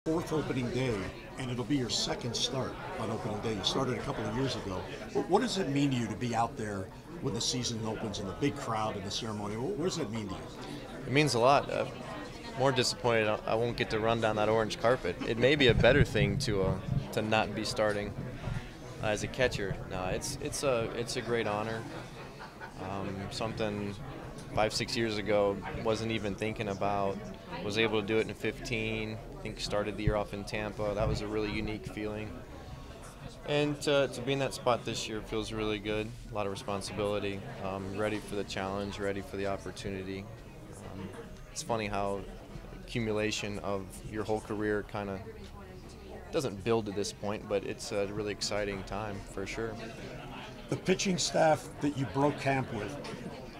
Fourth opening day, and it'll be your second start on opening day. You started a couple of years ago. What does it mean to you to be out there when the season opens and the big crowd and the ceremony? What does that mean to you? It means a lot. More disappointed I won't get to run down that orange carpet. It may be a better thing to not be starting as a catcher. No, it's a great honor. Something 5-6 years ago wasn't even thinking about. Was able to do it in 15. I think started the year off in Tampa. That was a really unique feeling. And to be in that spot this year feels really good. A lot of responsibility. Ready for the challenge, ready for the opportunity. It's funny how accumulation of your whole career kind of doesn't build to this point, but it's a really exciting time for sure. The pitching staff that you broke camp with,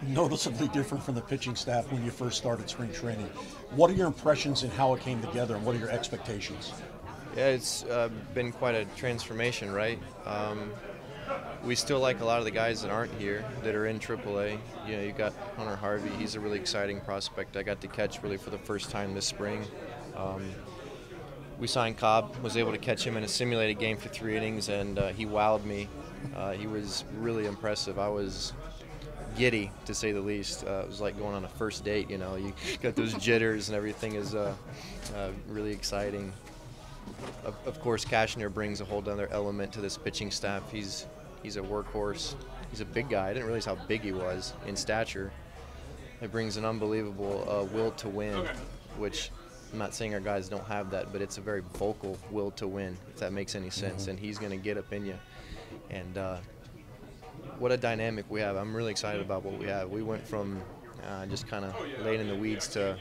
noticeably different from the pitching staff when you first started spring training. What are your impressions and how it came together, and what are your expectations? Yeah, it's been quite a transformation, right? We still like a lot of the guys that aren't here, that are in AAA. You know, you got Hunter Harvey. He's a really exciting prospect. I got to catch really for the first time this spring. We signed Cobb, was able to catch him in a simulated game for 3 innings, and he wowed me. He was really impressive. I was giddy, to say the least. It was like going on a first date, you know. You got those jitters and everything is really exciting. Of course, Cashner brings a whole other element to this pitching staff. He's a workhorse. He's a big guy. I didn't realize how big he was in stature. He brings an unbelievable will to win, which I'm not saying our guys don't have that, but it's a very vocal will to win, if that makes any sense. And he's going to get up in you. And what a dynamic we have. I'm really excited about what we have. We went from just kind of laying in the weeds to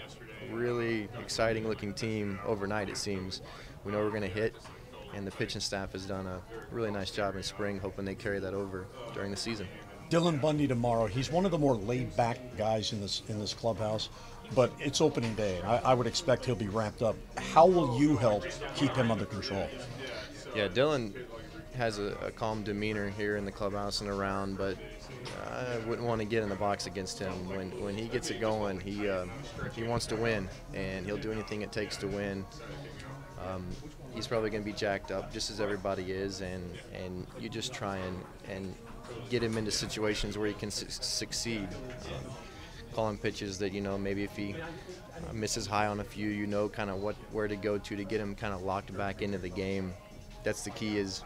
a really exciting looking team overnight, it seems. We know we're going to hit, and the pitching staff has done a really nice job in spring, hoping they carry that over during the season. Dylan Bundy tomorrow. He's one of the more laid-back guys in this clubhouse, but it's opening day, and I would expect he'll be ramped up. How will you help keep him under control? Yeah, Dylan has a calm demeanor here in the clubhouse and around, but I wouldn't want to get in the box against him. When he gets it going, he wants to win, and he'll do anything it takes to win. He's probably going to be jacked up, just as everybody is, and you just try and get him into situations where he can succeed. Calling pitches that, you know, maybe if he misses high on a few, you know kind of where to go to get him kind of locked back into the game. That's the key. Is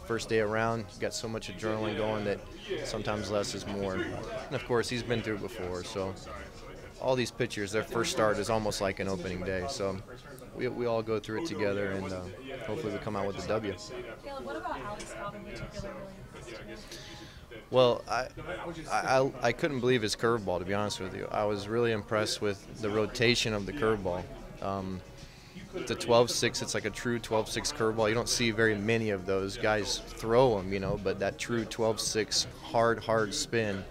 first day around, you've got so much adrenaline going that sometimes less is more. And of course, he's been through it before, so all these pitchers, their first start is almost like an opening day. So we all go through it together, and hopefully we come out with a W. Caleb, what about Alex Cobb in particular really impressed you? Well, I couldn't believe his curveball, to be honest with you. I was really impressed with the rotation of the curveball. It's a 12-6. It's like a true 12-6 curveball. You don't see very many of those. Guys throw them, you know, but that true 12-6 hard spin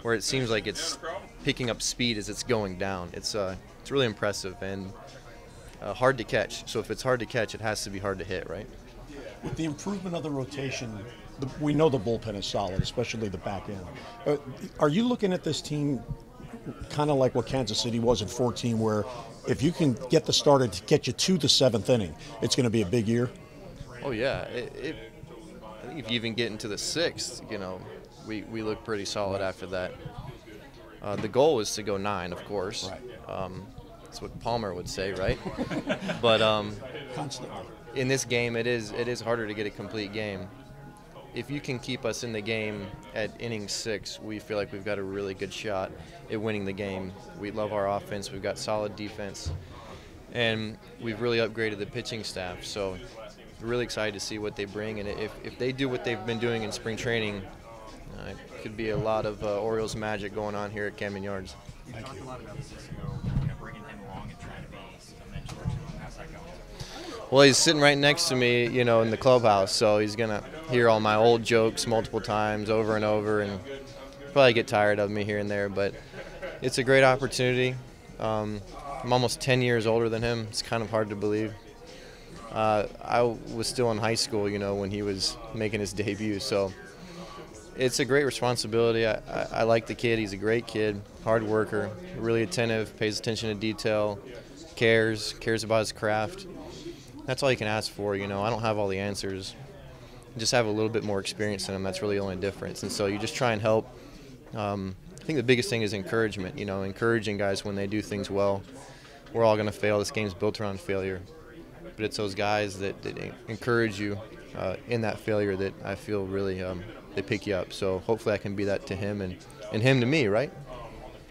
where it seems like it's picking up speed as it's going down. It's really impressive and hard to catch. So if it's hard to catch, it has to be hard to hit, right? With the improvement of the rotation, we know the bullpen is solid, especially the back end. Are you looking at this team kind of like what Kansas City was in 14, where if you can get the starter to get you to the 7th inning, it's going to be a big year? Oh, yeah. I think if you even get into the 6th, you know, we look pretty solid after that. The goal is to go 9, of course. Right. That's what Palmer would say, right? But Constantly. in this game, it is harder to get a complete game. If you can keep us in the game at inning 6, we feel like we've got a really good shot at winning the game. We love our offense. We've got solid defense. And we've really upgraded the pitching staff. So we're really excited to see what they bring. And if they do what they've been doing in spring training, it could be a lot of Orioles magic going on here at Camden Yards. You talked a lot about this ago, bringing him along and trying to be a mentor to him. How's that going? Well, he's sitting right next to me, you know, in the clubhouse, so he's going to hear all my old jokes multiple times over and over and probably get tired of me here and there, but it's a great opportunity. I'm almost 10 years older than him. It's kind of hard to believe. I was still in high school, you know, when he was making his debut, so it's a great responsibility. I like the kid. He's a great kid, hard worker, really attentive, pays attention to detail, cares about his craft. that's all you can ask for. You know, I don't have all the answers. Just have a little bit more experience in them. That's really the only difference. And so you just try and help. I think the biggest thing is encouragement. You know, encouraging guys when they do things well. We're all going to fail. This game's built around failure. But it's those guys that encourage you in that failure that I feel really they pick you up. So hopefully I can be that to him and him to me, right?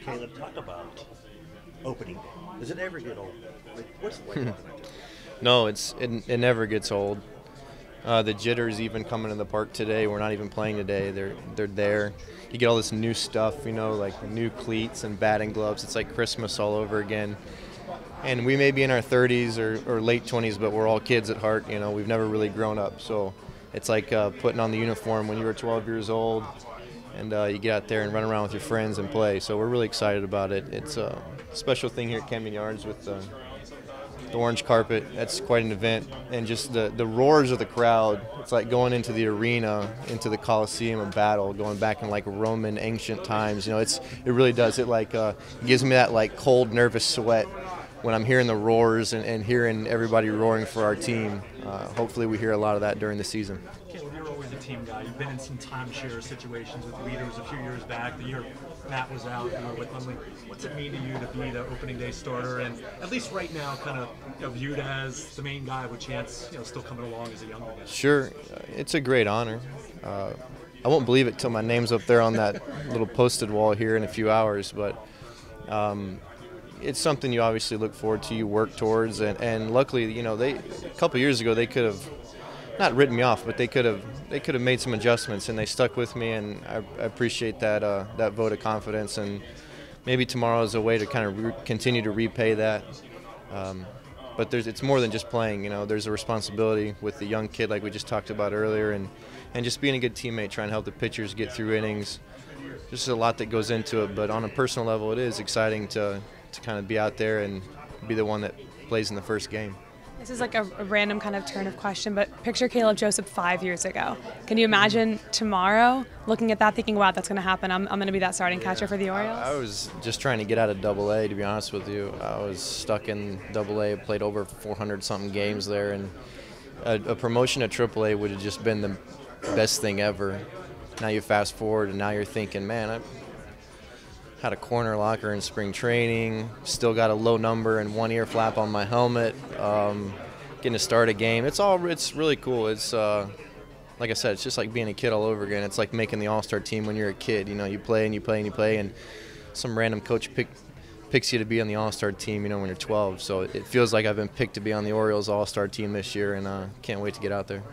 Caleb, talk about opening day. Does it ever get old? Like, what's it like? No, it never gets old. The jitters even coming to the park today. We're not even playing today. They're there. You get all this new stuff, you know, like new cleats and batting gloves. It's like Christmas all over again. And we may be in our 30s or late 20s, but we're all kids at heart. You know, we've never really grown up. So it's like putting on the uniform when you were 12 years old, and you get out there and run around with your friends and play. So we're really excited about it. It's a special thing here at Camden Yards with the orange carpet. That's quite an event, and just the roars of the crowd. It's like going into the arena, into the Coliseum of battle, going back in like Roman ancient times. You know, it really does. It like gives me that like cold, nervous sweat when I'm hearing the roars and hearing everybody roaring for our team. Hopefully we hear a lot of that during the season. Caleb, you're always a team guy. You've been in some timeshare situations with leaders a few years back. The year Matt was out, you were with Lindley. What's it mean to you to be the opening day starter, and at least right now, kind of viewed as the main guy with Chance, still coming along as a younger guy? Sure, it's a great honor. I won't believe it till my name's up there on that little posted wall here in a few hours, but it's something you obviously look forward to, you work towards, and luckily, a couple years ago they could have not written me off, but they could have made some adjustments, and they stuck with me, and I appreciate that vote of confidence. And maybe tomorrow is a way to kind of continue to repay that. But it's more than just playing. There's a responsibility with the young kid, like we just talked about earlier, and just being a good teammate, trying to help the pitchers get through innings. Just a lot that goes into it, but on a personal level, it is exciting to kind of be out there and be the one that plays in the first game. This is like a random kind of turn of question, but picture Caleb Joseph 5 years ago. Can you imagine tomorrow looking at that, thinking, wow, that's going to happen. I'm going to be that starting catcher for the Orioles? I was just trying to get out of Double-A, to be honest with you. I was stuck in Double-A, played over 400-something games there, and a promotion to Triple-A would have just been the best thing ever. Now you fast forward, and now you're thinking, man, I had a corner locker in spring training, still got a low number and one ear flap on my helmet, getting to start a game. It's really cool. It's like I said, it's just like being a kid all over again. It's like making the All-Star team when you're a kid. You play and you play and you play, and some random coach picks you to be on the All-Star team, when you're 12. So it feels like I've been picked to be on the Orioles All-Star team this year, and can't wait to get out there.